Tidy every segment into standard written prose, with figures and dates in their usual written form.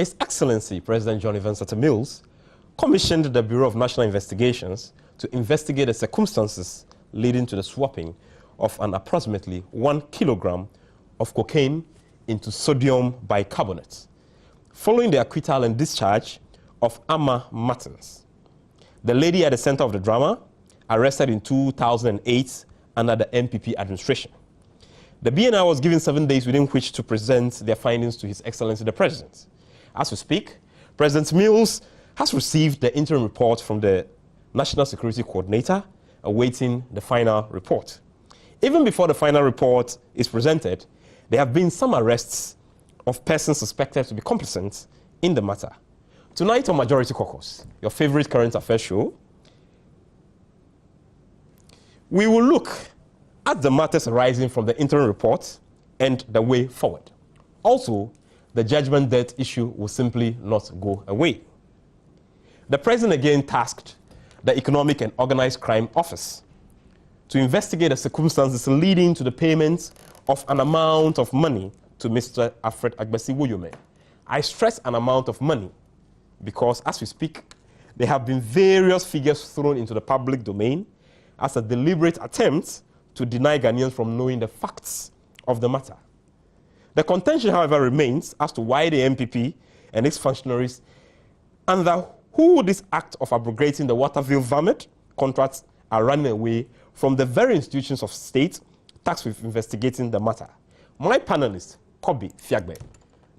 His Excellency President John Evans Atta Mills commissioned the Bureau of National Investigations to investigate the circumstances leading to the swapping of an approximately 1 kilogram of cocaine into sodium bicarbonate, following the acquittal and discharge of Amma Martins, the lady at the center of the drama, arrested in 2008 under the MPP administration. The BNI was given 7 days within which to present their findings to His Excellency the President. As we speak, President Mills has received the interim report from the National Security Coordinator, awaiting the final report. Even before the final report is presented, there have been some arrests of persons suspected to be complicit in the matter. Tonight on Majority Caucus, your favorite current affairs show, we will look at the matters arising from the interim report and the way forward. Also, the judgment debt issue will simply not go away. The President again tasked the Economic and Organized Crime Office to investigate the circumstances leading to the payment of an amount of money to Mr. Alfred Agbasi Woyome. I stress an amount of money because, as we speak, there have been various figures thrown into the public domain as a deliberate attempt to deny Ghanaians from knowing the facts of the matter. The contention, however, remains as to why the MPP and its functionaries, under who this act of abrogating the Waterville Vomit contracts, are running away from the very institutions of state tasked with investigating the matter. My panelist, Kobe Fiagbe,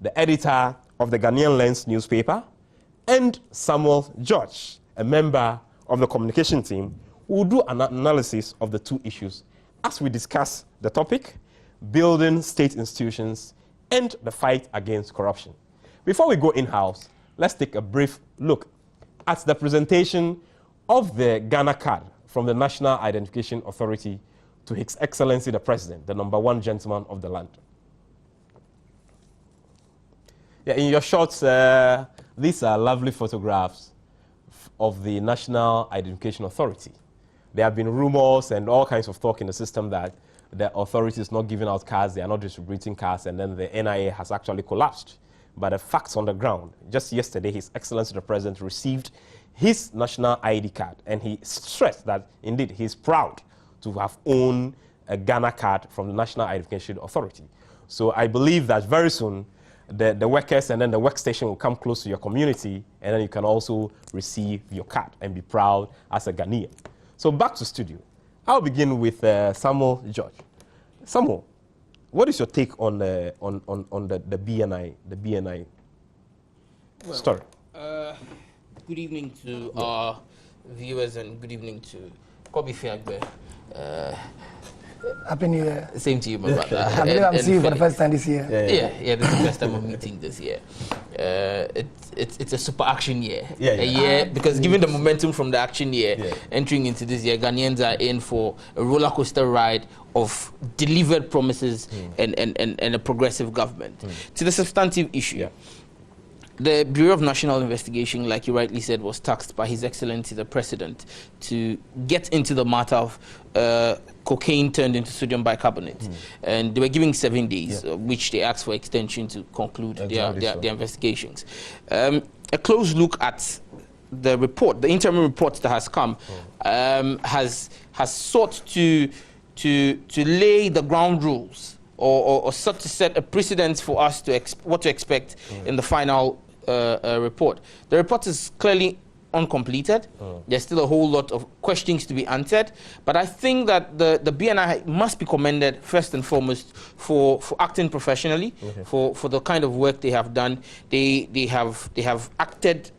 the editor of the Ghanaian Lens newspaper, and Samuel George, a member of the communication team, will do an analysis of the two issues as we discuss the topic, building state institutions and the fight against corruption. Before we go in-house, let's take a brief look at the presentation of the Ghana card from the National Identification Authority to His Excellency the President, the #1 gentleman of the land. Yeah, in your shots, these are lovely photographs of the National Identification Authority. There have been rumors and all kinds of talk in the system that the authority is not giving out cards, they are not distributing cards, and then the NIA has actually collapsed. But the facts on the ground, just yesterday, His Excellency the President received his national ID card, and he stressed that indeed he's proud to have owned a Ghana card from the National Identification Authority. So I believe that very soon the workers and then the workstation will come close to your community, and then you can also receive your card and be proud as a Ghanaian. So back to studio. I'll begin with Samuel George. Samuel, what is your take on the BNI story? Good evening to our viewers and good evening to Kobe Fiagbe. Happy New Year. Same to you, my brother. I believe I'm seeing you for the first time this year. Yeah, this is the first time I'm meeting this year. It's a super action year. Because given the momentum from the action year, entering into this year, Ghanaians are in for a roller coaster ride of delivered promises and a progressive government. To the substantive issue. The Bureau of National Investigation, like you rightly said, was tasked by His Excellency the President to get into the matter of cocaine turned into sodium bicarbonate. And they were giving 7 days, which they asked for extension to conclude their investigations. A close look at the report, the interim report that has come, has sought to lay the ground rules or sought to set a precedent for us to what to expect in the final report. The report is clearly uncompleted. There's still a whole lot of questions to be answered, but I think that the BNI must be commended first and foremost for acting professionally, for the kind of work they have done. They have acted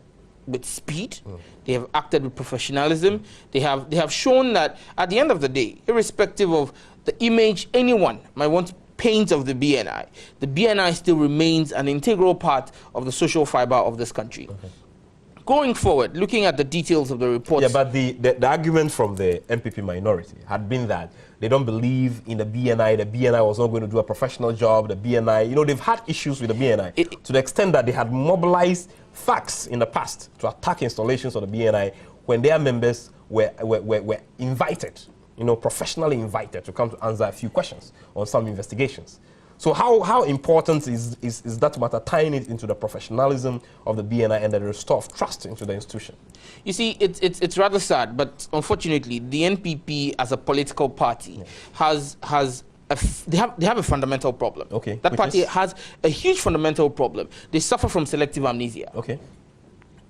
with speed. They have acted with professionalism. They have shown that at the end of the day, irrespective of the image anyone might want to paint of the BNI still remains an integral part of the social fiber of this country. Going forward, looking at the details of the report. Yeah, but the argument from the MPP minority had been that they don't believe in the BNI. The BNI was not going to do a professional job. The BNI, you know, they've had issues with the BNI to the extent that they had mobilized facts in the past to attack installations of the BNI when their members were invited, you know, professionally invited to come to answer a few questions on some investigations. So how important is that matter, tying it into the professionalism of the BNI and the restore of trust into the institution? You see, it's rather sad, but unfortunately, the NPP as a political party they have a fundamental problem. Okay. That party has a huge fundamental problem. They suffer from selective amnesia. Okay.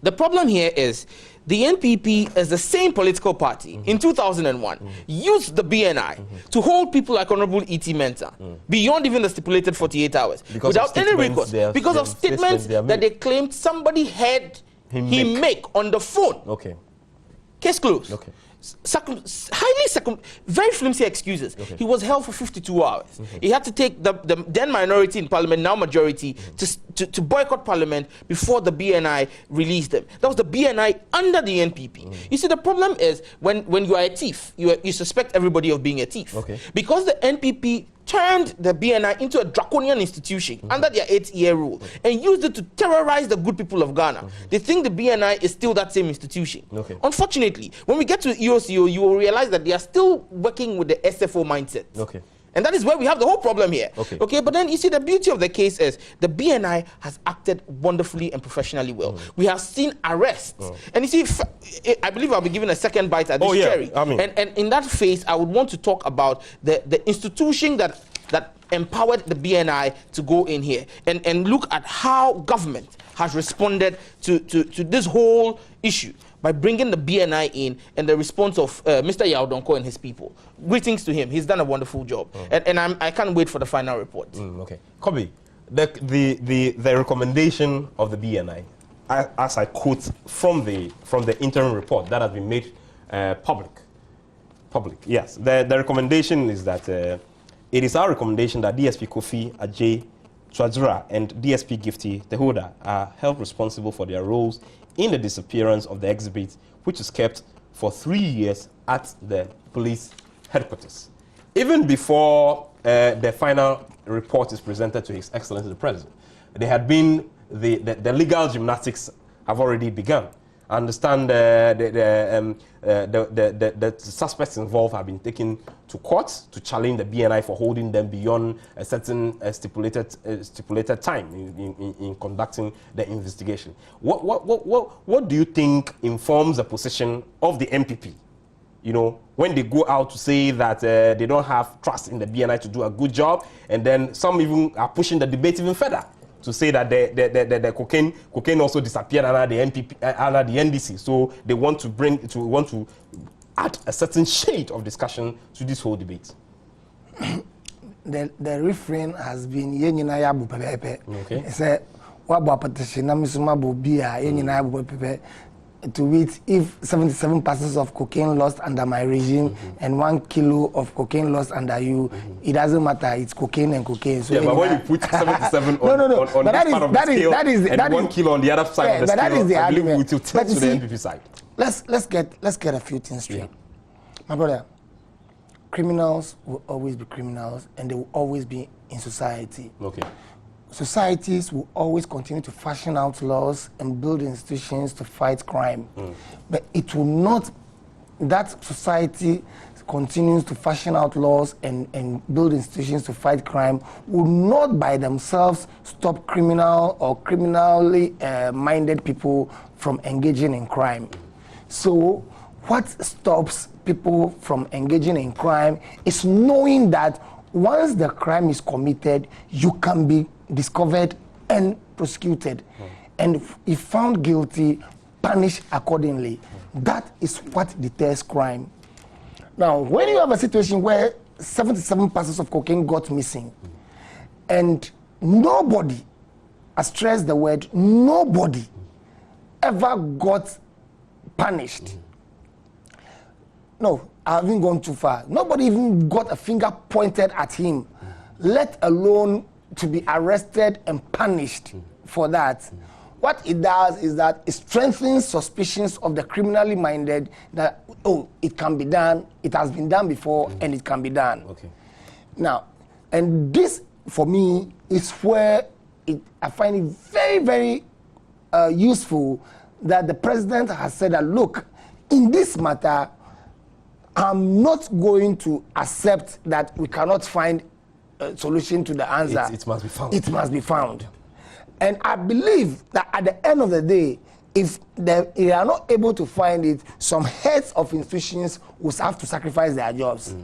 The problem here is the NPP, as the same political party in 2001, used the BNI to hold people like Honorable E.T. Mensah beyond even the stipulated 48 hours without any recourse because of statements that they claimed somebody heard him make on the phone. Okay. Case closed. Okay. Very flimsy excuses. Okay. He was held for 52 hours. He had to take the then minority in parliament, now majority, to boycott parliament before the BNI released him. That was the BNI under the NPP. You see, the problem is when you are a thief, you suspect everybody of being a thief. Okay. Because the NPP turned the BNI into a draconian institution under their 8-year rule and used it to terrorize the good people of Ghana. They think the BNI is still that same institution. Okay. Unfortunately, when we get to EOCO, you will realize that they are still working with the SFO mindset. Okay. And that is where we have the whole problem here. Okay. But then you see, the beauty of the case is the BNI has acted wonderfully and professionally well. We have seen arrests. And you see, I believe I'll be given a second bite at this cherry. And in that phase, I would want to talk about the institution that empowered the BNI to go in here and look at how government has responded to this whole issue by bringing the BNI in and the response of Mr. Yaudonko and his people. Greetings to him. He's done a wonderful job. And I can't wait for the final report. Okay. Kobe, the recommendation of the BNI, as I quote from the interim report that has been made public. Yes. The recommendation is that it is our recommendation that DSP Kofi Ajay Twadra and DSP Gifty Tehoda are held responsible for their roles in the disappearance of the exhibit, which is kept for 3 years at the police headquarters. Even before the final report is presented to His Excellency the President, there had been the legal gymnastics have already begun. I understand the suspects involved have been taken to court to challenge the BNI for holding them beyond a certain stipulated time in conducting the investigation. What do you think informs the position of the MPP? You know, when they go out to say that they don't have trust in the BNI to do a good job, and then some even are pushing the debate even further to say that the cocaine also disappeared under the NPP, under the NDC. So they want to add a certain shade of discussion to this whole debate. The refrain has been yenyina yabu pepe. Okay. Say wabo petition na misuma bo bia yenyina yabu pepe. To wit, if 77 parcels of cocaine lost under my regime and 1 kilo of cocaine lost under you, it doesn't matter. It's cocaine and cocaine. So yeah, but when you put 77 on this part of the scale and 1 kilo on the other side of the scale, that is the I believe argument. we will turn to the NPP side. Let's get a few things straight. My brother, criminals will always be criminals and they will always be in society. Okay. Societies will always continue to fashion out laws and build institutions to fight crime. But it will not, that society continues to fashion out laws and build institutions to fight crime, will not by themselves stop criminal or criminally minded people from engaging in crime. So what stops people from engaging in crime is knowing that once the crime is committed, you can be discovered and prosecuted. And if found guilty, punished accordingly. That is what deters crime. Now, when you have a situation where 77 parcels of cocaine got missing, and nobody, I stress the word, nobody ever got punished. No, I haven't gone too far. Nobody even got a finger pointed at him, let alone to be arrested and punished for that. What it does is that it strengthens suspicions of the criminally minded that, oh, it can be done, it has been done before, and it can be done. Okay. Now, and this, for me, is where I find it very, very useful that the president has said that, look, in this matter, I'm not going to accept that we cannot find solution to the answer. It must be found. It must be found. And I believe that at the end of the day, if they are not able to find it, some heads of institutions will have to sacrifice their jobs.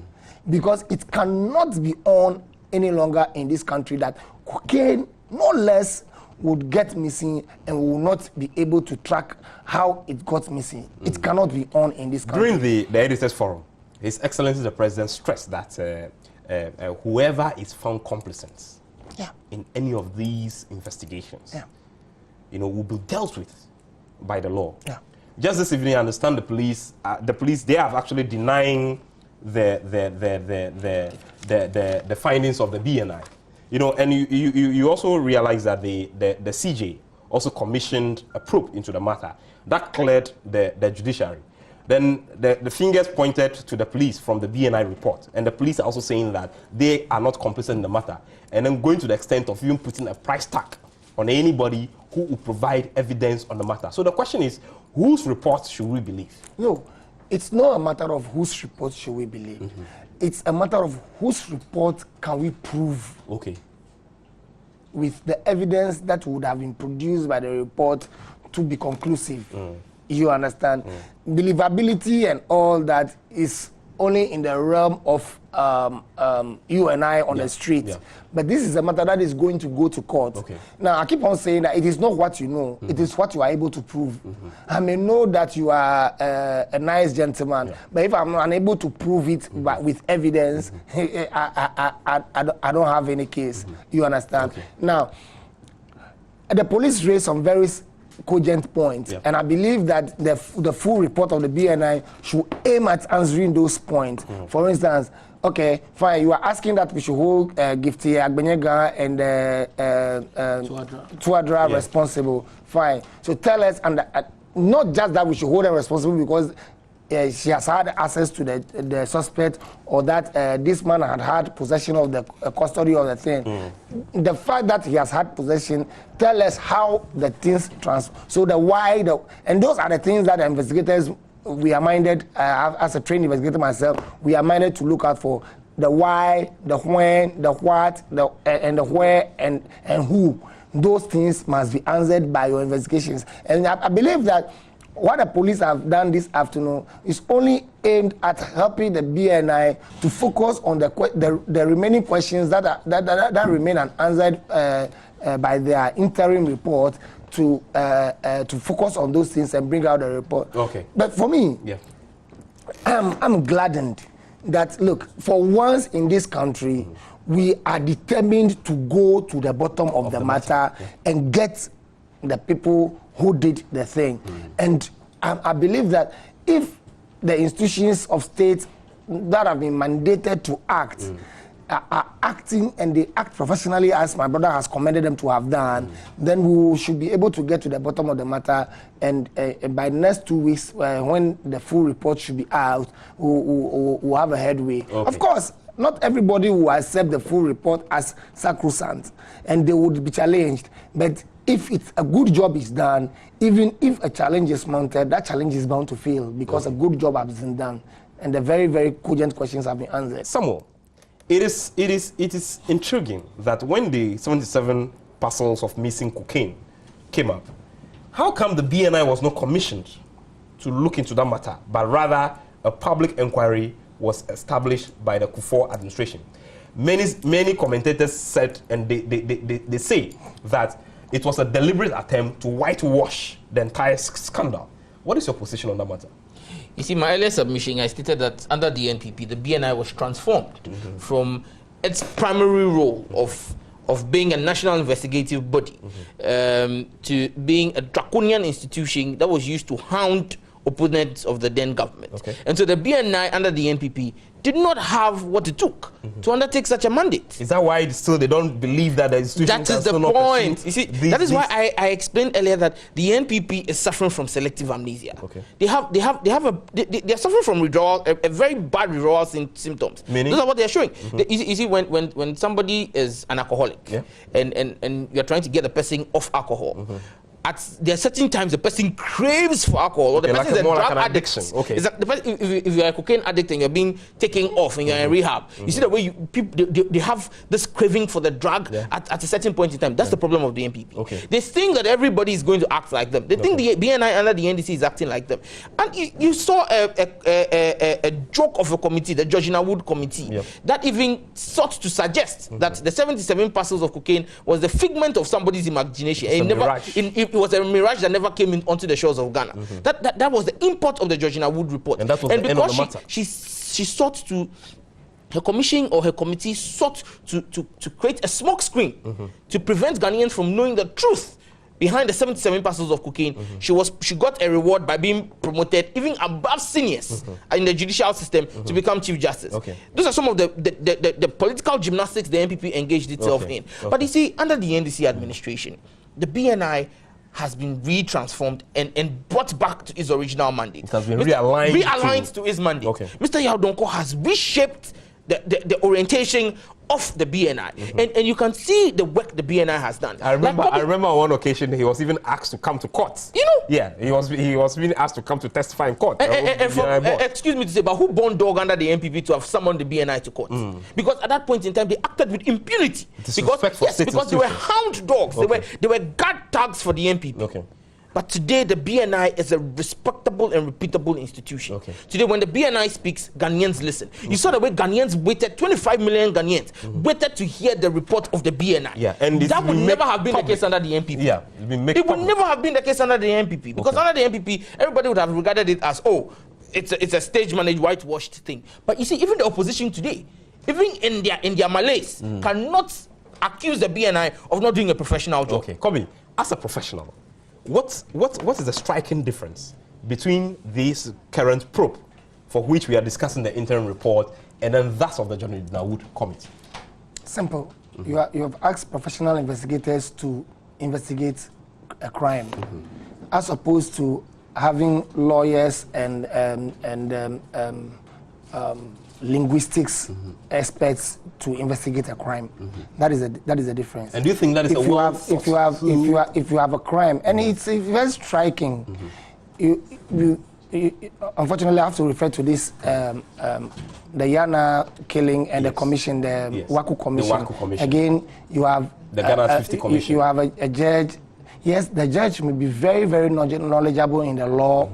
Because it cannot be on any longer in this country that cocaine, no less, would get missing and we will not be able to track how it got missing. It cannot be on in this country. During the Editors Forum, His Excellency the President stressed that whoever is found complicit in any of these investigations, will be dealt with by the law. Just this evening, I understand the police, they have actually denying the findings of the BNI. And you also realize that the CJ also commissioned a probe into the matter that cleared the judiciary. Then the fingers pointed to the police from the BNI report, and the police are also saying that they are not complicit in the matter, and then going to the extent of even putting a price tag on anybody who will provide evidence on the matter. So the question is, whose report should we believe? No, it's not a matter of whose report should we believe. It's a matter of whose report can we prove with the evidence that would have been produced by the report to be conclusive. You understand? Believability and all that is only in the realm of you and I on the street. But this is a matter that is going to go to court. Now, I keep on saying that it is not what you know, it is what you are able to prove. I may know that you are a nice gentleman, but if I'm unable to prove it with evidence, I don't have any case. You understand? Now, the police raised some very cogent points, and I believe that the full report of the BNI should aim at answering those points. For instance, okay, fine, you are asking that we should hold Gifty Agbenyega and Tuadra responsible. Fine. So tell us, and not just that we should hold them responsible because she has had access to the suspect, or that this man had possession of the custody of the thing. The fact that he has had possession, tell us how the things so the why, and those are the things that the investigators, we are minded, as a trained investigator myself, we are minded to look out for. The why, the when, the what, and the where, and who. Those things must be answered by your investigations. And I believe that what the police have done this afternoon is only aimed at helping the BNI to focus on the remaining questions that remain unanswered by their interim report, to focus on those things and bring out the report. But for me, I'm gladdened that, look, for once in this country, we are determined to go to the bottom of the matter and get the people who did the thing. And I believe that if the institutions of state that have been mandated to act are acting, and they act professionally as my brother has commended them to have done, then we should be able to get to the bottom of the matter. And by the next 2 weeks, when the full report should be out, we'll have a headway. Of course, not everybody will accept the full report as sacrosanct, and they would be challenged. But if it's a good job is done, even if a challenge is mounted, that challenge is bound to fail because a good job has been done, and the very, very cogent questions have been answered. Samuel, it is intriguing that when the 77 parcels of missing cocaine came up, how come the BNI was not commissioned to look into that matter, but rather a public inquiry was established by the Kufuor administration? Many commentators said, and they say that it was a deliberate attempt to whitewash the entire scandal. What is your position on that matter? You see, my earlier submission, I stated that under the NPP, the BNI was transformed from its primary role of being a national investigative body to being a draconian institution that was used to hound opponents of the then government. And so the BNI under the NPP did not have what it took to undertake such a mandate. Is that why still they don't believe that the institution? That is the point. You see, that is why I explained earlier that the NPP is suffering from selective amnesia. They are suffering from withdrawal, a very bad withdrawal symptoms. Meaning? Those are what they are showing. You see, when somebody is an alcoholic and you're trying to get the person off alcohol, there are certain times the person craves for alcohol, or the person is a drug addict. Okay. If you're a cocaine addict and you're being taken off and you're in rehab, you see the way people they have this craving for the drug at a certain point in time. That's the problem of the NPP. Okay. They think that everybody is going to act like them. They think the BNI under the NDC is acting like them. And you saw a joke of a committee, the Georgina Wood committee, that even sought to suggest that the 77 parcels of cocaine was the figment of somebody's imagination. It was a mirage that never came onto the shores of Ghana. That was the import of the Georgina Wood report. And that was the end of the matter. She sought to, her commission or her committee sought to create a smoke screen to prevent Ghanaians from knowing the truth behind the 77 parcels of cocaine. She got a reward by being promoted even above seniors in the judicial system to become Chief Justice. Those are some of the political gymnastics the NPP engaged itself in. But you see, under the NDC administration, the BNI has been retransformed and brought back to its original mandate. It has been realigned to its mandate. Mr. Yao Donko has reshaped the orientation of the BNI, and you can see the work the BNI has done. I remember on one occasion he was even asked to come to court. You know? Yeah, he was being asked to come to testify in court. Excuse me to say, but who born dog under the NPP to have summoned the BNI to court? Because at that point in time they acted with impunity. Because they were hound dogs. They were guard tags for the NPP. But today, the BNI is a respectable and repeatable institution. Today, when the BNI speaks, Ghanaians listen. You saw the way Ghanaians waited, 25 million Ghanaians waited to hear the report of the BNI. And that would never have been the case under the NPP. It would never have been the case under the NPP. Because under the NPP, everybody would have regarded it as, oh, it's a stage-managed, whitewashed thing. But you see, even the opposition today, even in their malaise, cannot accuse the BNI of not doing a professional job. Kobe, as a professional, what is the striking difference between this current probe, for which we are discussing the interim report, and then that of the Georgina Wood committee? Simple. You have asked professional investigators to investigate a crime, as opposed to having lawyers and linguistics experts to investigate a crime. That is a difference. And do you think that is if you have a crime, and it's very striking, you unfortunately I have to refer to this the Yana killing and the commission, the WACO commission. Again, you have the Ghana 50 commission. You have a judge. Yes, the judge may be very, very knowledgeable in the law,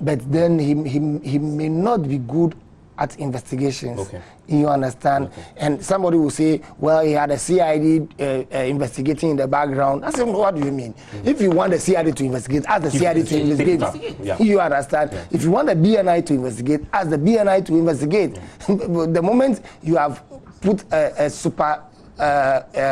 but then he may not be good at investigations. You understand? And somebody will say, well, he had a CID investigating in the background. I said, well, what do you mean? If you want the CID to investigate, ask the CID to investigate. You understand? If you want the BNI to investigate, ask the BNI to investigate. The moment you have put a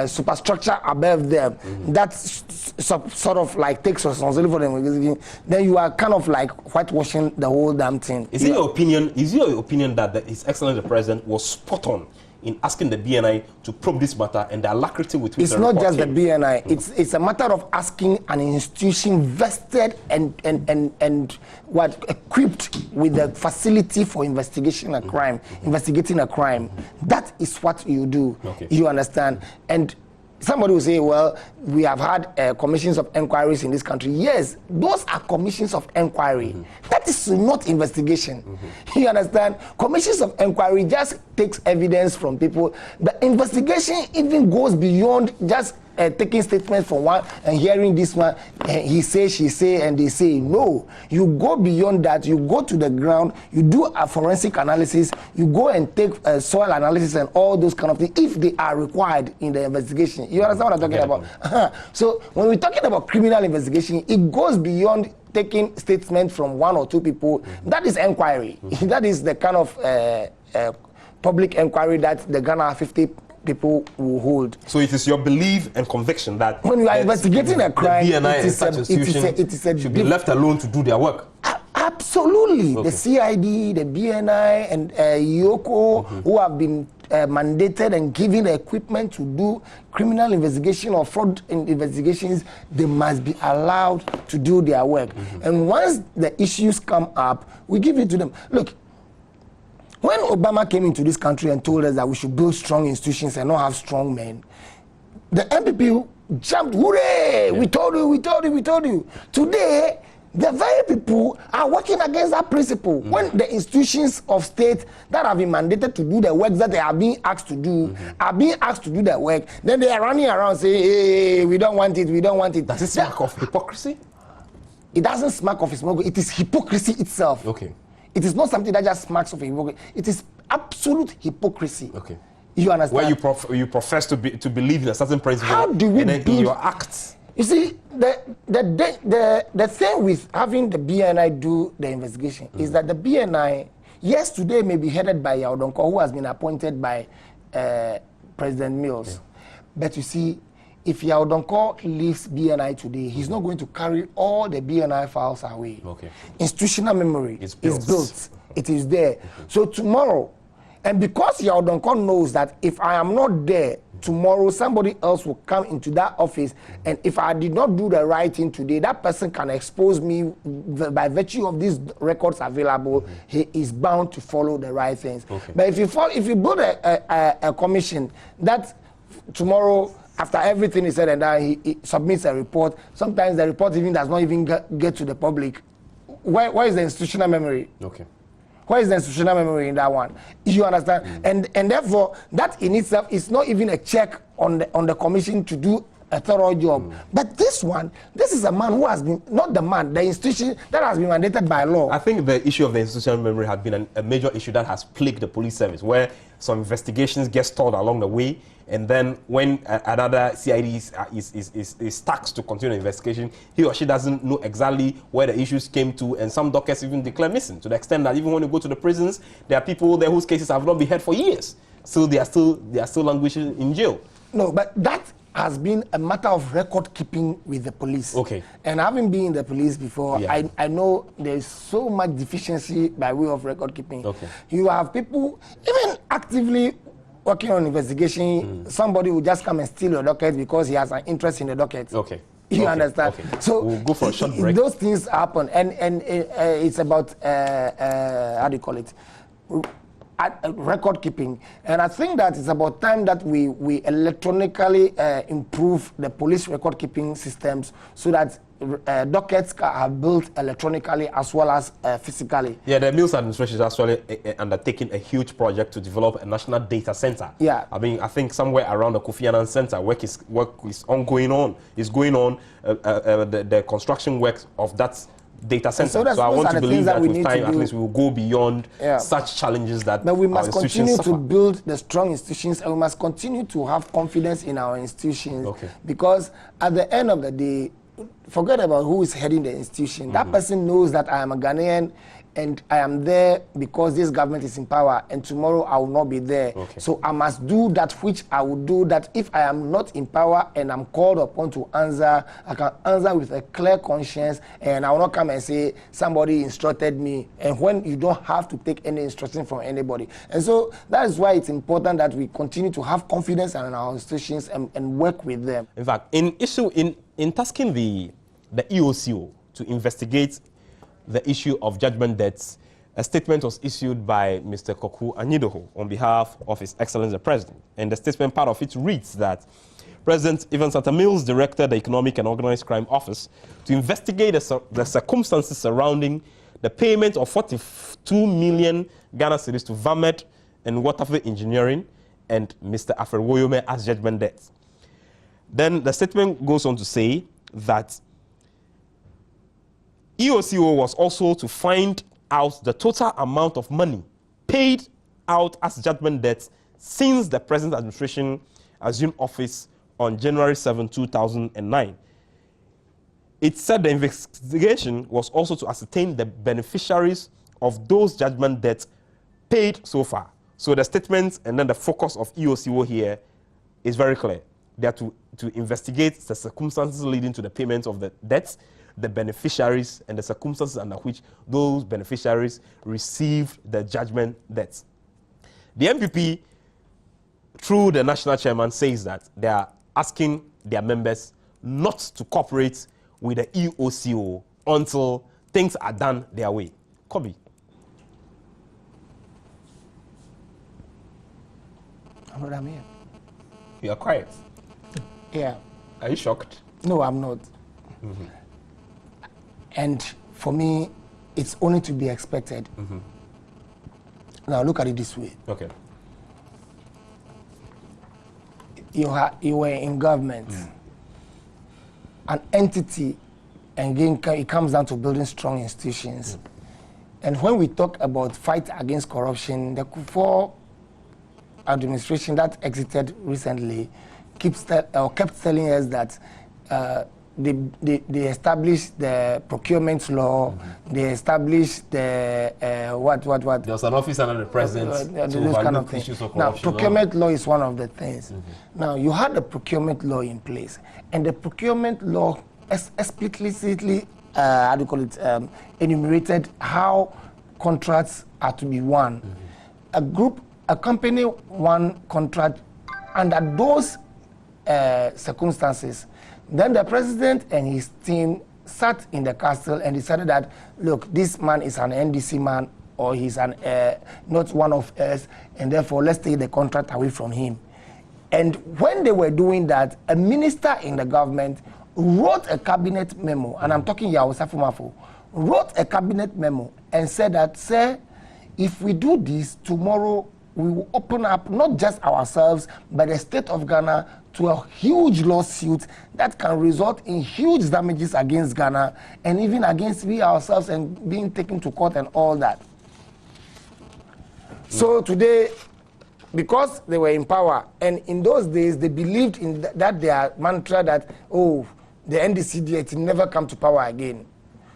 superstructure above them, that sort of like takes responsibility for them, then you are kind of like whitewashing the whole damn thing. Is it your opinion that His Excellency the President was spot on in asking the BNI to probe this matter, and the alacrity with which it's not just the BNI, it's a matter of asking an institution vested and what equipped with the facility for investigation a crime, investigating a crime. That is what you do. You understand? And somebody will say, well, we have had commissions of inquiries in this country. Yes, those are commissions of inquiry. That is not investigation. You understand? Commissions of inquiry just takes evidence from people. The investigation even goes beyond just taking statements from one and hearing this one, he say, she say, and they say. No, you go beyond that. You go to the ground, you do a forensic analysis, you go and take soil analysis and all those kind of things if they are required in the investigation. You understand what I'm talking about? So when we're talking about criminal investigation, it goes beyond taking statements from one or two people. That is inquiry. That is the kind of public inquiry that the Ghana 50 people will hold. So it is your belief and conviction that when you are investigating a crime, it should be left alone to do their work? Absolutely. The CID, the BNI, and EOCO, who have been mandated and given the equipment to do criminal investigation or fraud investigations, they must be allowed to do their work. And once the issues come up, we give it to them. Look, when Obama came into this country and told us that we should build strong institutions and not have strong men, the MPP jumped, hooray, we told you. Today, the very people are working against that principle. When the institutions of state that have been mandated to do the work that they are being asked to do, are being asked to do the work, then they are running around saying, hey, we don't want it. Does it smack of hypocrisy? It doesn't smack of hypocrisy. It is hypocrisy itself. Okay. It is not something that just smacks of hypocrisy. It is absolute hypocrisy. Okay. You understand? Where you profess to believe in a certain principle, How do we and then in your acts. You see, the thing with having the BNI do the investigation is that the BNI, yes, today may be headed by Yaudonko, who has been appointed by President Mills. But you see, if Yaudonko leaves BNI today, he's not going to carry all the BNI files away. Okay. Institutional memory is built. built. It is there. So tomorrow, and because Yaudonko knows that if I am not there, tomorrow somebody else will come into that office, and if I did not do the right thing today, that person can expose me by virtue of these records available. He is bound to follow the right things. Okay. But if you build a commission that tomorrow, after everything is said and done, he submits a report, sometimes the report even does not even get to the public. Where is the institutional memory? Okay. Where is the institutional memory in that one? You understand? And therefore, that in itself is not even a check on the commission to do a thorough job. But this is a man who has been, not the man, the institution that has been mandated by law. I think the issue of the institutional memory has been a major issue that has plagued the police service, where some investigations get stalled along the way, and then when another CID is tasked to continue the investigation, he or she doesn't know exactly where the issues came to, and some dockets even declare missing, to the extent that even when you go to the prisons, there are people there whose cases have not been heard for years. So they are still languishing in jail. No, but that has been a matter of record keeping with the police. Okay. And having been in the police before, I know there's so much deficiency by way of record keeping. Okay. You have people even actively working on investigation. Somebody will just come and steal your docket because he has an interest in the docket. Okay. You understand? Okay. So we'll go for a short break. Those things happen, and it's about how do you call it? Record keeping. And I think that it's about time that we electronically improve the police record keeping systems so that dockets are built electronically as well as physically. Yeah, the Mills administration is actually undertaking a huge project to develop a national data center. Yeah. I mean, I think somewhere around the Kofi Annan Center, work is going on. The construction work of that data center. So I want to believe that with time, at least we will go beyond such challenges that. But we must continue suffer. to build the strong institutions, and we must continue to have confidence in our institutions. Okay. Because at the end of the day, forget about who is heading the institution. That person knows that I am a Ghanaian and I am there because this government is in power, and tomorrow I will not be there. Okay. So I must do that which I will do, that if I am not in power and I'm called upon to answer, I can answer with a clear conscience, and I will not come and say somebody instructed me, and when you don't have to take any instruction from anybody. And so that is why it's important that we continue to have confidence in our institutions and work with them. In fact, in tasking the EOCO to investigate the issue of judgment debts, a statement was issued by Mr. Koku Anyidoho on behalf of His Excellency the President. And the statement, part of it reads that President Ivan Santa Mills directed the Economic and Organized Crime Office to investigate the circumstances surrounding the payment of 42 million Ghana cedis to Vamed and Waterford Engineering and Mr. Afrewoyome as judgment debts. Then the statement goes on to say that EOCO was also to find out the total amount of money paid out as judgment debts since the present administration assumed office on January 7, 2009. It said the investigation was also to ascertain the beneficiaries of those judgment debts paid so far. So the statement and then the focus of EOCO here is very clear. They are to investigate the circumstances leading to the payment of the debts, the beneficiaries, and the circumstances under which those beneficiaries received the judgment debts. The MPP, through the national chairman, says that they are asking their members not to cooperate with the EOCO until things are done their way. Kobe. I'm here. You are quiet. Yeah. Are you shocked? No, I'm not. And for me, it's only to be expected. Now, look at it this way. Okay. You were in government, an entity, and again, it comes down to building strong institutions. And when we talk about fight against corruption, the Kufuor administration that exited recently kept telling us that they established the procurement law, they established the what? There was an office under the president to those kind of issues of now, corruption. procurement law is one of the things. Now, you had the procurement law in place, and the procurement law explicitly, how do you call it, enumerated how contracts are to be won. A company won contract under those circumstances. Then the president and his team sat in the castle and decided that, look, this man is an NDC man, or he's not one of us, and therefore let's take the contract away from him. And when they were doing that, a minister in the government wrote a cabinet memo, and I'm talking Yao Safumafo, wrote a cabinet memo and said that, sir, if we do this, tomorrow we will open up not just ourselves, but the state of Ghana to a huge lawsuit that can result in huge damages against Ghana and even against we ourselves and being taken to court and all that. So today, because they were in power, and in those days they believed in that their mantra that, oh, the NDC it never come to power again.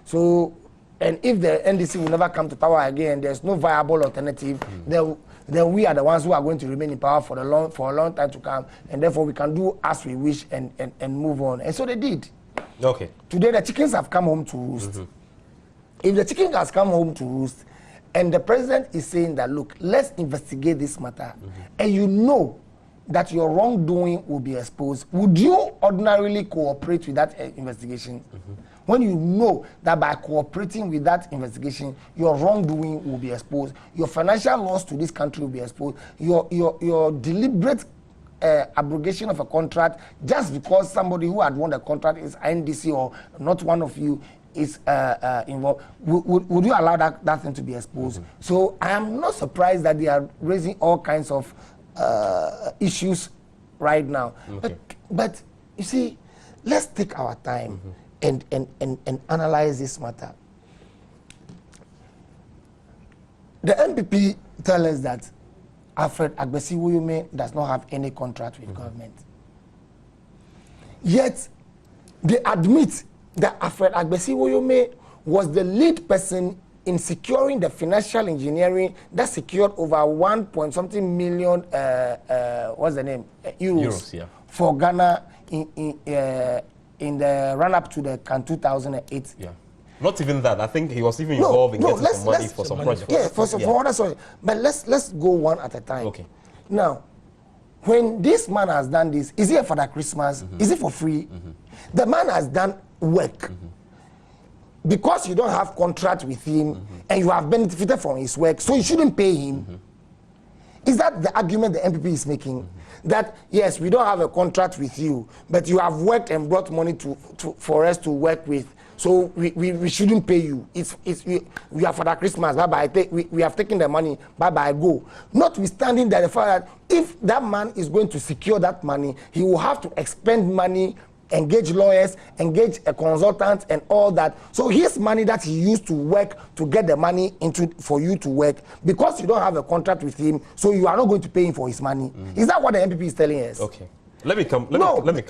So, and if the NDC will never come to power again, there's no viable alternative, then we are the ones who are going to remain in power for a long time to come, and therefore we can do as we wish and move on. And so they did. Okay. Today the chickens have come home to roost. If the chicken has come home to roost, and the president is saying that, look, let's investigate this matter, and you know that your wrongdoing will be exposed, would you ordinarily cooperate with that investigation? When you know that by cooperating with that investigation, your wrongdoing will be exposed, your financial loss to this country will be exposed, your deliberate abrogation of a contract just because somebody who had won the contract is NDC or not one of you is involved, would you allow that thing to be exposed? So I am not surprised that they are raising all kinds of issues right now. But you see, let's take our time and analyze this matter. The MPP tell us that Alfred Agbesi-Woyome does not have any contract with government. Yet, they admit that Alfred Agbesi-Woyome was the lead person in securing the financial engineering that secured over 1 point something million, what's the name? Euros yeah. for Ghana in the run-up to the CAN 2008. Yeah. Not even that. I think he was even involved in getting some money for some projects. Yeah, for other sorry. But let's go one at a time. Okay. Now, when this man has done this, is it for the Christmas? Is it for free? The man has done work. Because you don't have contract with him and you have benefited from his work, so you shouldn't pay him. Is that the argument the MPP is making? That yes, we don't have a contract with you, but you have worked and brought money for us to work with, so we shouldn't pay you. We are for that Christmas, bye bye. We have taken the money, bye bye, go. Notwithstanding that the fact that if that man is going to secure that money, he will have to expend money, engage lawyers, engage a consultant and all that. So his money that he used to work to get the money for you to work, because you don't have a contract with him, so you are not going to pay him for his money. Is that what the MPP is telling us? Okay. Let me come.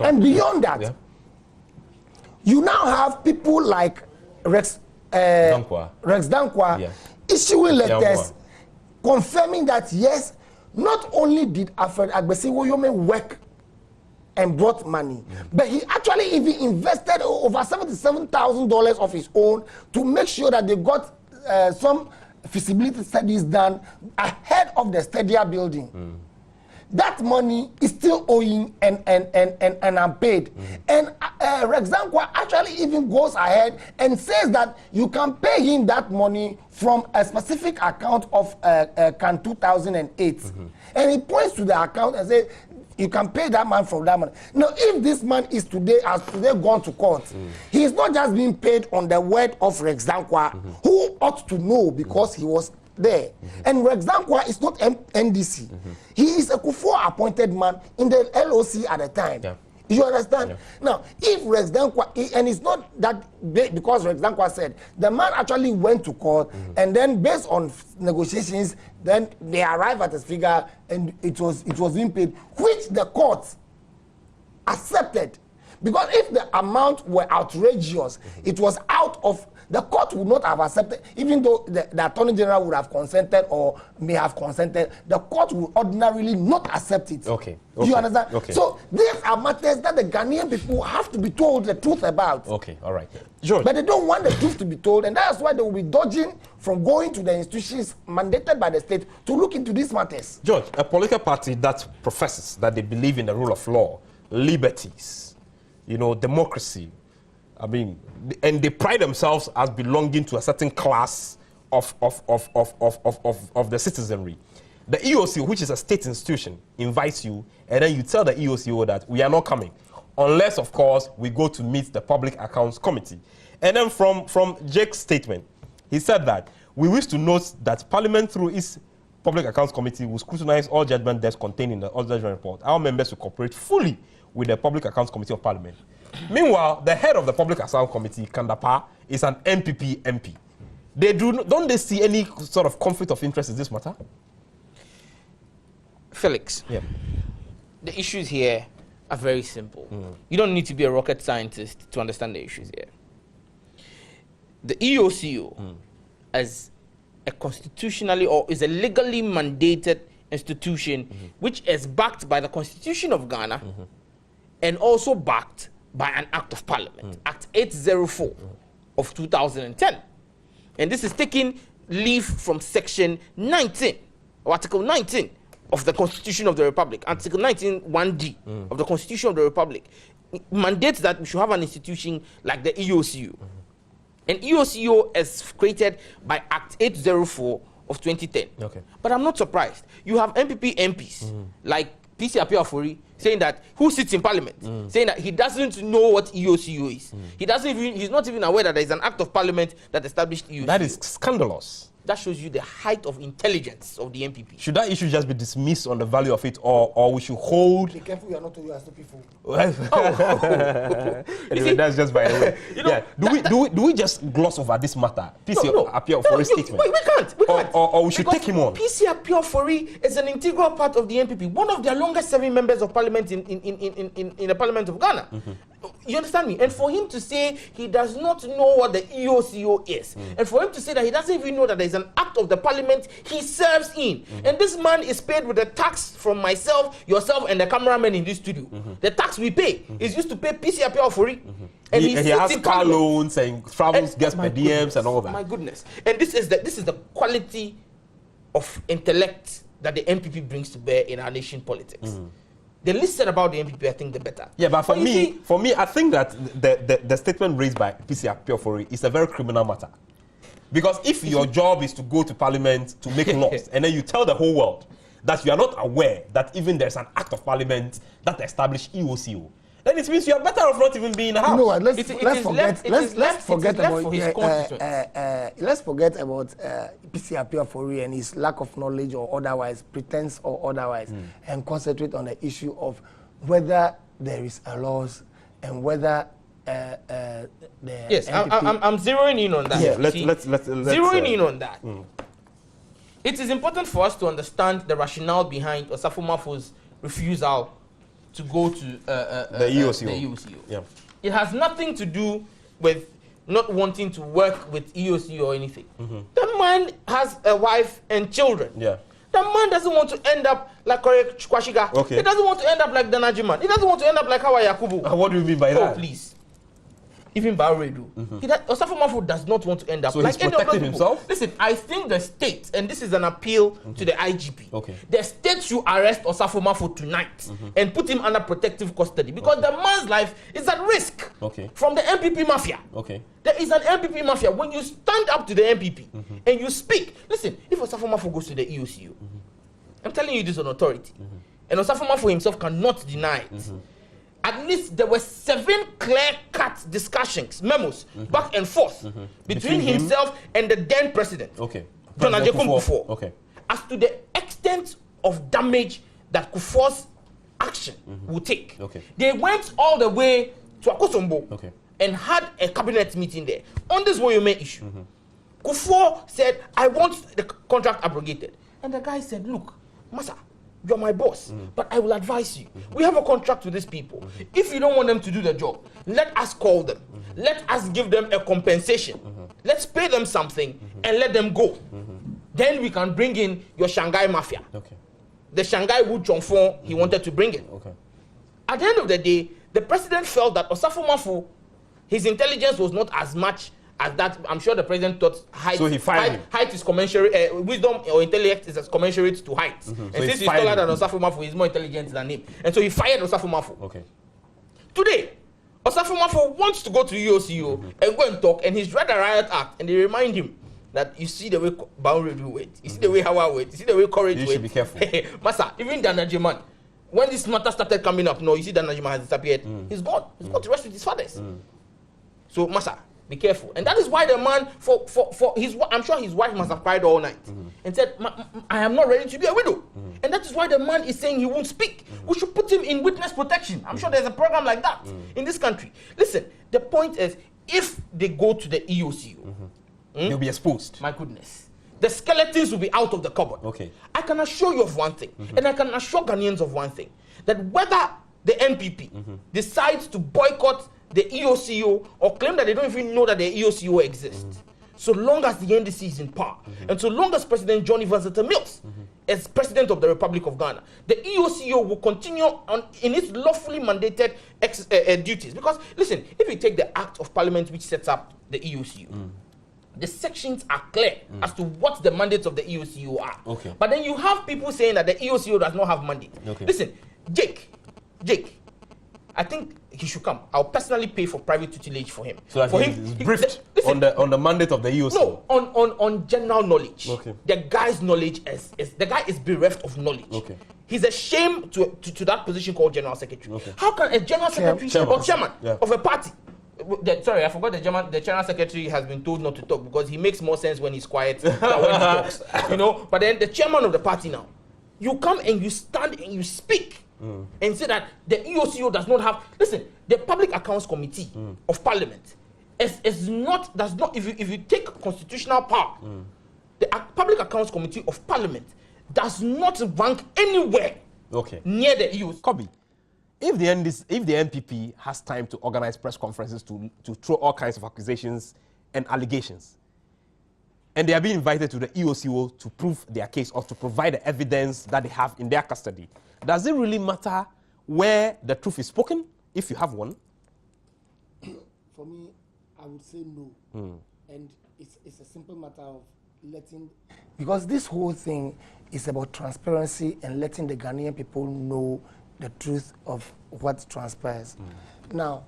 And beyond that, you now have people like Rex Dankwa issuing letters confirming that yes, not only did Alfred Agbesi-Woyome work and brought money, but he actually even invested over $77,000 of his own to make sure that they got some feasibility studies done ahead of the Stadia building. That money is still owing and unpaid. And Rex Dankwa actually even goes ahead and says that you can pay him that money from a specific account of CAN 2008. And he points to the account and says, You can pay that man from that money. Now, if this man has today gone to court, he is not just being paid on the word of Rex Dankwa, who ought to know because he was there. And Rex Dankwa is not NDC. He is a Kufuor appointed man in the LOC at the time. Yeah. You understand? Yeah. Now, if Rex Dankwa, and it's not that because Rex Dankwa said, the man actually went to court, and then based on negotiations, then they arrived at a figure, and it was being paid, which the court accepted. Because if the amount were outrageous, it was out of, the court would not have accepted, even though the Attorney General would have consented or may have consented, the court would ordinarily not accept it. Okay. Do you understand? Okay. So these are matters that the Ghanaian people have to be told the truth about. Okay, all right. George. But they don't want the truth to be told, and that's why they will be dodging from going to the institutions mandated by the state to look into these matters. George, a political party that professes that they believe in the rule of law, liberties, democracy, and they pride themselves as belonging to a certain class of the citizenry. The EOCO, which is a state institution, invites you, and then you tell the EOCO that we are not coming, unless, of course, we go to meet the Public Accounts Committee. And then from Jake's statement, he said that we wish to note that Parliament, through its Public Accounts Committee, will scrutinize all judgment debts contained in the judgment report. Our members will cooperate fully with the Public Accounts Committee of Parliament. Meanwhile, the head of the Public Accounts Committee, Kandapa, is an MPP MP. Don't they see any sort of conflict of interest in this matter? Felix, the issues here are very simple. You don't need to be a rocket scientist to understand the issues here. The EOCO, as a constitutionally or is a legally mandated institution, which is backed by the Constitution of Ghana and also backed by an Act of Parliament, Act 804 of 2010. And this is taking leave from Section 19, or Article 19 of the Constitution of the Republic. Article 19, 1D of the Constitution of the Republic mandates that we should have an institution like the EOCO. And EOCO is created by Act 804 of 2010. Okay. But I'm not surprised. You have MPP MPs like PC Apiafori saying that, who sits in Parliament, saying that he doesn't know what EOCO is. He's not even aware that there is an Act of Parliament that established EOCO. That is scandalous. That shows you the height of intelligence of the MPP. Should that issue just be dismissed on the value of it, or we should hold? Be careful, you are not told you are stupid fool. Anyway, that's just by the way. Do we just gloss over this matter? PC Apiafori's statement. We can't. Or we should take him on. PC Apiafori is an integral part of the MPP, one of their longest serving members of Parliament in the Parliament of Ghana. You understand me? And for him to say he does not know what the EOCO is, and for him to say that he doesn't even know that there is an act of the Parliament he serves in, and this man is paid with the tax from myself, yourself, and the cameraman in this studio. The tax we pay is used to pay PC Apiafori. And he has car loans and travels, gets per diems and all that. My goodness. And this is the quality of intellect that the MPP brings to bear in our nation politics. The least said about the MPP, I think, the better. Yeah, but for me, I think that the statement raised by PC Apiafori is a very criminal matter. Because if your job is to go to Parliament to make laws, and then you tell the whole world that you are not aware that even there's an Act of Parliament that established EOCO, then it means you are better off not even being in the house. You know what? Let's forget about PC Apiafori and his lack of knowledge or otherwise, pretense or otherwise, and concentrate on the issue of whether there is a laws and whether the yes, MPP... I'm zeroing in on that. Yeah, let's zeroing in on that. It is important for us to understand the rationale behind Osafo Mafo's refusal to go to the EOCO. Yeah. It has nothing to do with not wanting to work with EOCO or anything. That man has a wife and children. Yeah. That man doesn't want to end up like Kore Kwashiga. Okay. He doesn't want to end up like Danajiman. He doesn't want to end up like Hawa Yakubu. What do you mean by that? Oh, please. Even Baredu. Osafo Mafo does not want to end up so like he's protecting himself? Listen, I think the state, and this is an appeal to the IGP, okay. The state should arrest Osafo Mafo tonight and put him under protective custody because the man's life is at risk from the MPP mafia. Okay. There is an MPP mafia. When you stand up to the MPP and you speak, listen, if Osafo Mafo goes to the EOCO, I'm telling you this on authority, and Osafo himself cannot deny it. At least there were 7 clear-cut discussions, memos, back and forth between himself and the then president, John Ajekun Kufuor, as to the extent of damage that Kufuor's action will take. They went all the way to Akosombo and had a cabinet meeting there on this Woyome issue. Kufuor said, I want the contract abrogated. And the guy said, look, Masa, you're my boss, but I will advise you. We have a contract with these people. If you don't want them to do the job, let us call them. Let us give them a compensation. Let's pay them something and let them go. Then we can bring in your Shanghai mafia. The Shanghai Wu Chongfong he wanted to bring in. At the end of the day, the president felt that Osafo Mafo, his intelligence was not as much as that. I'm sure the president thought height is commensurate, wisdom or intellect is as commensurate to height. And since he's taller than Osafo Mafo, he's more intelligent than him. And so he fired Osafo Mafo. Today, Osafo Mafo wants to go to EOCO and go and talk, and he's read the Riot Act, and they remind him that you see the way Boundary do it, you see the way Hawa wait, you see the way Courage wait. You should be careful. Masa, even Danajiman, when this matter started coming up, no, you see Danajiman has disappeared. He's gone. He's got to rest with his fathers. So, Masa, be careful. And that is why the man, for his, I'm sure his wife must have cried all night and said, I am not ready to be a widow. And that is why the man is saying he won't speak. We should put him in witness protection. I'm sure there's a program like that in this country. Listen, the point is, if they go to the EOCO, they'll be exposed. My goodness. The skeletons will be out of the cupboard. I can assure you of one thing, and I can assure Ghanaians of one thing, that whether the NPP decides to boycott the EOCO or claim that they don't even know that the EOCO exists, so long as the NDC is in power, and so long as President John Evans Mills is President of the Republic of Ghana, the EOCO will continue in its lawfully mandated duties. Because, listen, if you take the Act of Parliament which sets up the EOCO, the sections are clear as to what the mandates of the EOCO are. But then you have people saying that the EOCO does not have mandate. Listen, Jake, I think he should come. I'll personally pay for private tutelage for him. So that he's briefed on the mandate of the EOCO? No, on general knowledge. The guy's knowledge the guy is bereft of knowledge. He's ashamed to that position called General Secretary. How can a General Secretary or chairman of a party, sorry, I forgot the General Secretary has been told not to talk because he makes more sense when he's quiet than when he talks. But then the chairman of the party now, you come and you stand and you speak and say that the EOCO does not have. Listen, the Public Accounts Committee of Parliament does not. If you take constitutional power, the Public Accounts Committee of Parliament does not rank anywhere near the EOCO. Kobe, if the NPP has time to organize press conferences to throw all kinds of accusations and allegations, and they are being invited to the EOCO to prove their case or to provide the evidence that they have in their custody, does it really matter where the truth is spoken, if you have one? For me, I would say no. And it's a simple matter of letting... Because this whole thing is about transparency and letting the Ghanaian people know the truth of what transpires. Now,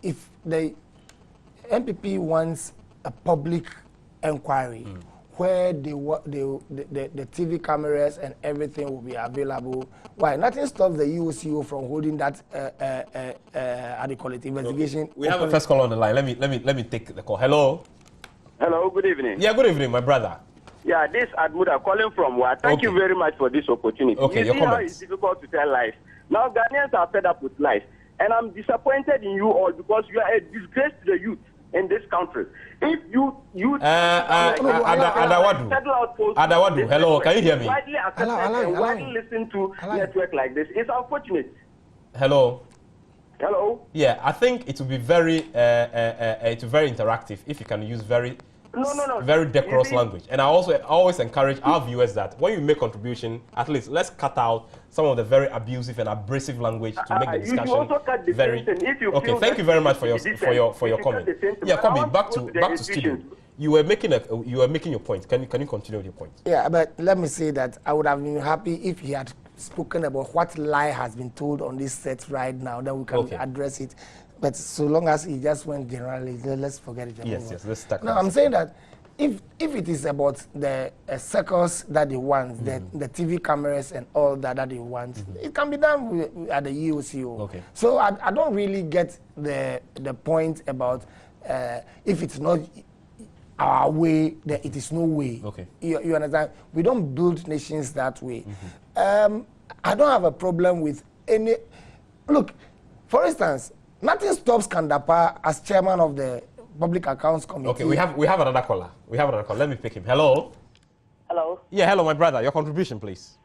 if the NPP wants a public inquiry where the TV cameras and everything will be available, why? Nothing stops the EOCO from holding that how do you call it, investigation. We have a first call on the line. Let me take the call. Hello. Hello. Good evening. Yeah. Good evening, my brother. Yeah, this Admuda calling from Wa. Thank you very much for this opportunity. Okay, your comments. It's difficult to tell lies. Now Ghanaians are fed up with lies, and I'm disappointed in you all because you are a disgrace to the youth in this country. If Adawadu, hello, can you hear me? Widely accepted and widely listened to network like this. It's unfortunate. Hello. Hello. Yeah, I think it will be very interactive if you can use very decorous language. And I always encourage our viewers that when you make contribution, at least let's cut out some of the very abusive and abrasive language to make the discussion also cut the very. Okay, thank you very much for your comment. Yeah, Kobe, back to studio. You were making your point. Can you continue with your point? Yeah, but let me say that I would have been happy if he had spoken about what lie has been told on this set right now. Then we can address it. But so long as he just went generally, let's forget it. Yes, let's start. No, I'm saying that if it is about the circles that they want, the TV cameras and all that they want, it can be done at the EOCO. Okay. So I don't really get the point about if it's not our way, that it is no way. Okay. You understand? We don't build nations that way. I don't have a problem with any. Look, for instance, nothing stops Kandapa as chairman of the Public Accounts Committee. Okay, we have another caller. Let me pick him. Hello. Hello. Yeah, hello, my brother. Your contribution, please.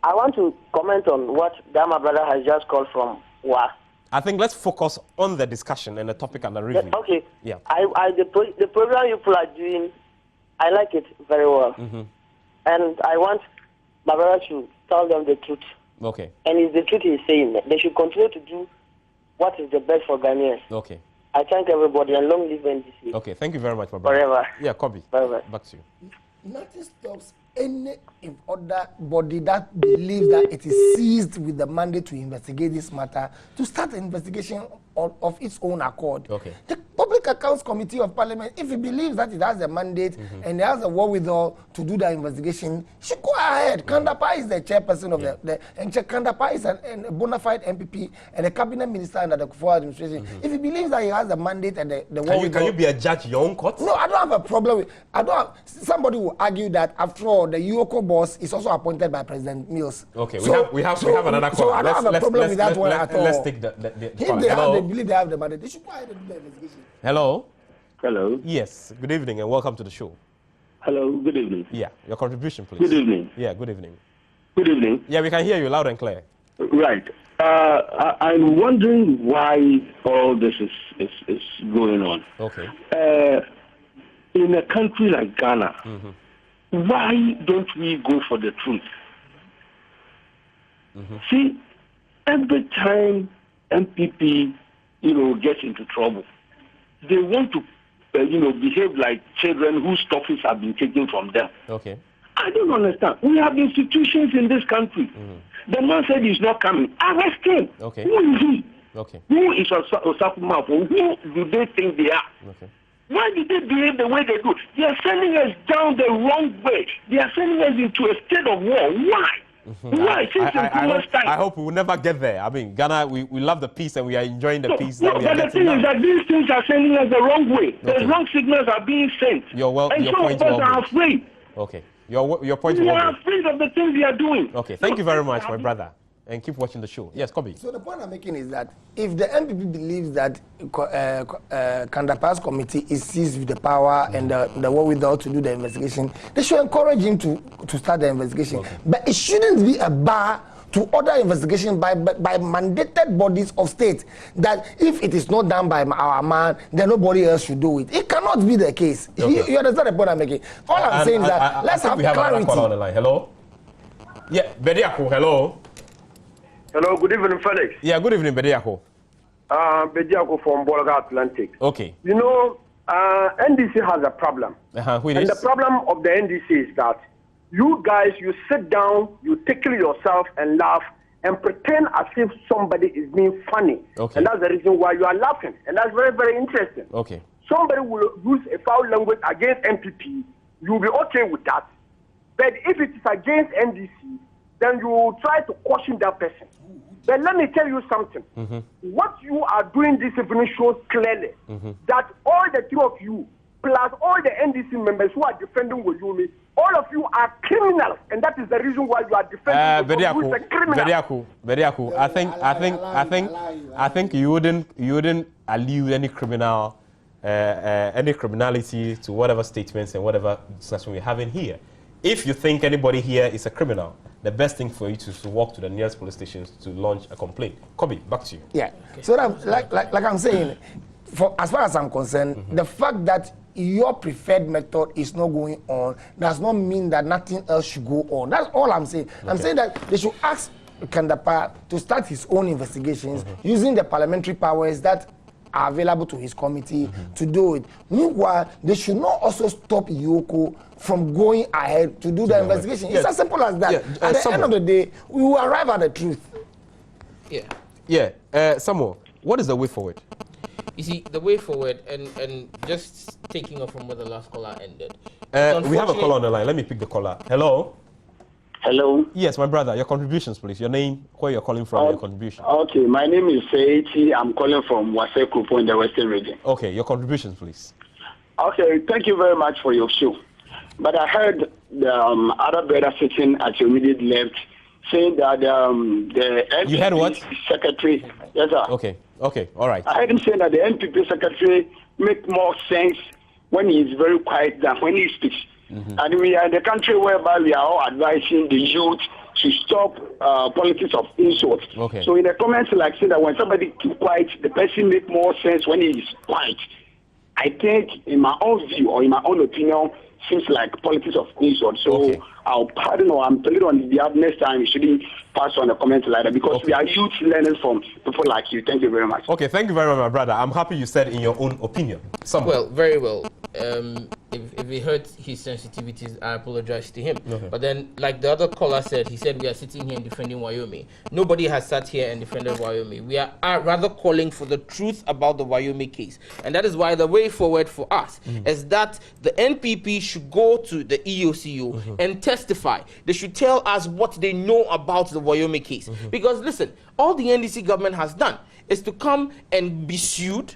I want to comment on what my brother has just called from WA. I think let's focus on the discussion and the topic and the review. Okay. Yeah. The program you people are doing, I like it very well. And I want my brother to tell them the truth. Okay. And it's the truth he's saying. They should continue to do what is the best for Ghanaians. Okay. I thank everybody and long live NDC. Okay, thank you very much, my brother. Forever. Yeah, Kobe. Forever. Back to you. Nothing stops any other body that believes that it is seized with the mandate to investigate this matter to start an investigation of its own accord. Okay. The Public Accounts Committee of Parliament, if it believes that it has the mandate and it has the wherewithal to do the investigation, should go ahead. Kandapa is the chairperson of and Kandapa is a bona fide MPP and a cabinet minister under the Kufuor administration. If he believes that he has the mandate and the wherewithal... Can you be a judge in your own court? No, I don't have a problem with... Somebody will argue that after all, the EOCO boss is also appointed by President Mills. Okay, we have another call. So I don't have a problem with that one at all. Let's take the If they believe they have the mandate, they should go ahead and do the investigation. Hello. Hello. Yes. Good evening and welcome to the show. Hello. Good evening. Yeah. Your contribution, please. Good evening. Yeah. Good evening. Good evening. Yeah, we can hear you loud and clear. Right. I'm wondering why all this is going on. Okay. In a country like Ghana, why don't we go for the truth? See, every time MPP, gets into trouble, they want to, behave like children whose toffees have been taken from them. Okay. I don't understand. We have institutions in this country. The man said he's not coming. Arrest him. Okay. Who is he? Okay. Who is Osafo Mafo? Who do they think they are? Okay. Why did they behave the way they do? They are sending us down the wrong way. They are sending us into a state of war. Why? Why? I hope we will never get there. I mean, Ghana, we love the peace and we are enjoying the peace that we are getting. But the thing now. is that these things are sending us the wrong way. The wrong signals are being sent. And your some of us are afraid. Okay. Your point We are afraid of the things we are doing. Okay. Thank you very much, my brother. And keep watching the show. Yes, Kobe. So the point I'm making is that if the MPP believes that Kandapa's committee is seized with the power and the wherewithal to do the investigation, they should encourage him to start the investigation. Okay. But it shouldn't be a bar to order investigation by mandated bodies of state that if it is not done by our man, then nobody else should do it. It cannot be the case. Okay. You understand the point I'm making? All I'm saying is that let's have clarity. On the line. Hello? Yeah, Bediako, hello. Hello, good evening, Felix. Yeah, good evening, Bediako. Bediako from Bolga Atlantic. Okay. NDC has a problem. The problem of the NDC is that you guys, you sit down, you tickle yourself and laugh and pretend as if somebody is being funny. Okay. And that's the reason why you are laughing. And that's very, very interesting. Okay. Somebody will use a foul language against MPP, you'll be okay with that. But if it is against NDC, then you will try to caution that person. But let me tell you something. What you are doing this evening shows clearly that all the three of you, plus all the NDC members who are defending Woyumi, all of you are criminals, and that is the reason why you are defending who is a criminal. Bediako, I think you wouldn't allude any criminality to whatever statements and whatever discussion we're having here. If you think anybody here is a criminal, the best thing for you to walk to the nearest police stations to launch a complaint. Kobe, back to you. Yeah. Okay. So that, like I'm saying, as far as I'm concerned, the fact that your preferred method is not going on does not mean that nothing else should go on. That's all I'm saying. Okay. I'm saying that they should ask Kandapa to start his own investigations using the parliamentary powers that are available to his committee to do it. Meanwhile, they should not also stop EOCO from going ahead to do the investigation. It's as simple as that. At the end of the day, we will arrive at the truth. Yeah. Samuel, what is the way forward? You see, the way forward, and just taking off from where the last caller ended. We have a caller on the line. Let me pick the caller. Hello? Hello? Yes, my brother. Your contributions, please. Your name, where you're calling from, your contribution. Okay, my name is Seiti. I'm calling from Wasekupo in the Western region. Okay, your contributions, please. Okay, thank you very much for your show. But I heard the other brother sitting at your immediate left saying that the NPP you heard what? Secretary, yes sir. Okay, all right. I heard him saying that the NPP secretary make more sense when he is very quiet than when he speaks. And we are in the country whereby we are all advising the youth to stop politics of insult. Okay. So in the comments, like say that when somebody keep quiet, the person make more sense when he is quiet. I think, in my own view or in my own opinion, seems like politics of insult. So I'll pardon or I'm telling you on the next time you shouldn't pass on the comments like that because we are youth learning from people like you. Thank you very much. Okay, thank you very much, my brother. I'm happy you said in your own opinion. Well, very well. If we hurt his sensitivities, I apologize to him. But then, like the other caller said, he said we are sitting here and defending Wyoming. Nobody has sat here and defended Wyoming. We are rather calling for the truth about the Wyoming case. And that is why the way forward for us is that the NPP should go to the EOCO and testify. They should tell us what they know about the Wyoming case. Because listen, all the NDC government has done is to come and be sued,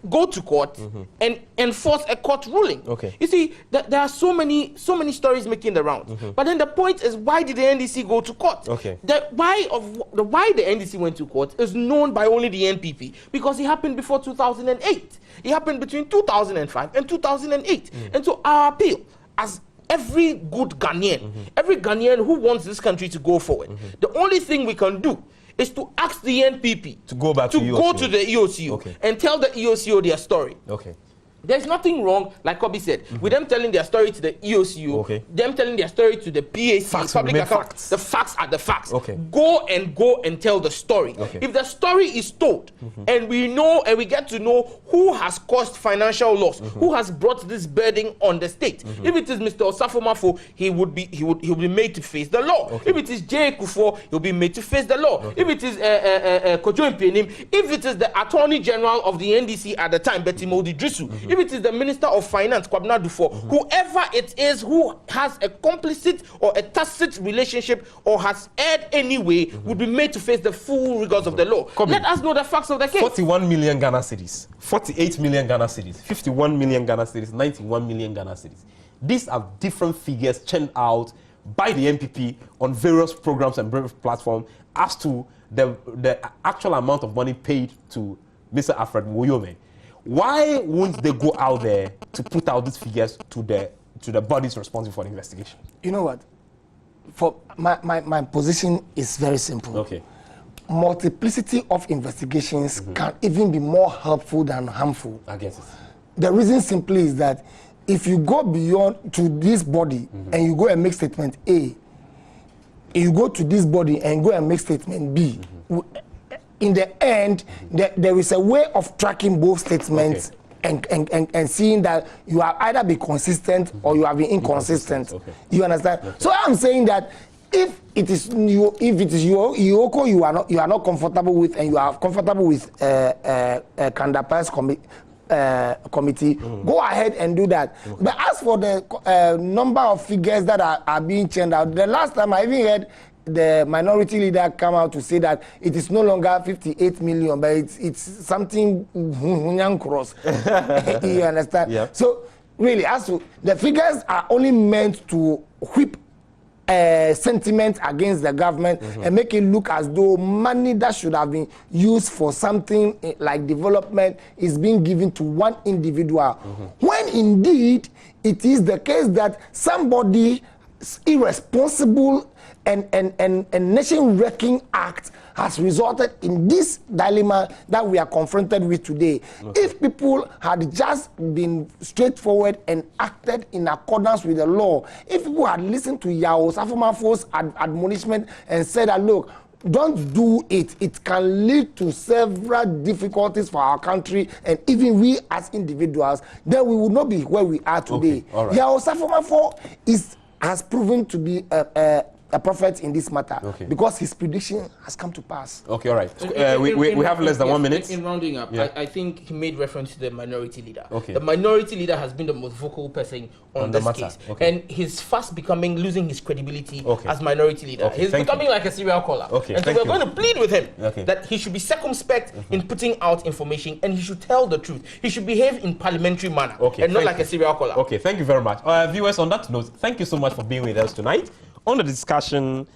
go to court and enforce a court ruling. You see, there are so many stories making the rounds. But then the point is, why did the NDC go to court? The why the NDC went to court is known by only the NPP because it happened before 2008. It happened between 2005 and 2008. And so our appeal, as every good Ghanaian, every Ghanaian who wants this country to go forward, the only thing we can do is to ask the NPP to go back to the EOCO and tell the EOCO their story. There's nothing wrong, like Kobe said, with them telling their story to the EOCO, them telling their story to the PAC, public account. The facts are the facts. Go and tell the story. If the story is told, and we know and we get to know who has caused financial loss, who has brought this burden on the state. If it is Mr. Osafo-Mafo, he'll be made to face the law. If it is J. Kufo, he'll be made to face the law. If it is Kojo Mpenim, if it is the Attorney General of the NDC at the time, Betty Modi Drisu, if it is the Minister of Finance, Kwabena Dufo, whoever it is who has a complicit or a tacit relationship or has erred anyway, would be made to face the full rigors of the law. Let us know the facts of the case. 41 million Ghana cedis, 48 million Ghana cedis, 51 million Ghana cedis, 91 million Ghana cedis. These are different figures churned out by the NPP on various programs and various platforms as to the actual amount of money paid to Mr. Alfred Wyoming. Why won't they go out there to put out these figures to the bodies responsible for the investigation? You know what? For my position is very simple. Multiplicity of investigations can even be more helpful than harmful. I guess it. The reason simply is that if you go beyond to this body and you go and make statement A, you go to this body and go and make statement B, in the end, there is a way of tracking both statements and seeing that you have either been consistent or you have been inconsistent. You understand? So I'm saying that if it is your EOCO you are not comfortable with and you are comfortable with Kandapa's committee, go ahead and do that. But as for the number of figures that are being churned out, the last time I even heard the minority leader come out to say that it is no longer 58 million, but it's something cross. You understand? So really, as to the figures are only meant to whip sentiment against the government and make it look as though money that should have been used for something like development is being given to one individual. When indeed it is the case that somebody irresponsible and nation-wrecking act has resulted in this dilemma that we are confronted with today. If people had just been straightforward and acted in accordance with the law, if people had listened to Yao Osafo-Mafo's admonishment and said that, look, don't do it, it can lead to several difficulties for our country and even we as individuals, then we would not be where we are today. Yao Osafo-Mafo has proven to be a prophet in this matter, Okay. because his prediction has come to pass. Okay, all right. We have less than 1 minute. In rounding up, I think he made reference to the minority leader. Okay. The minority leader has been the most vocal person on this case. Okay. And he's fast losing his credibility as minority leader. Okay, He's becoming like a serial caller. Okay, and so we're going to plead with him that he should be circumspect in putting out information, and he should tell the truth. He should behave in parliamentary manner and not like a serial caller. Okay, thank you very much. Viewers, on that note, thank you so much for being with us tonight on the discussion,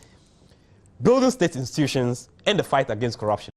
building state institutions and the fight against corruption.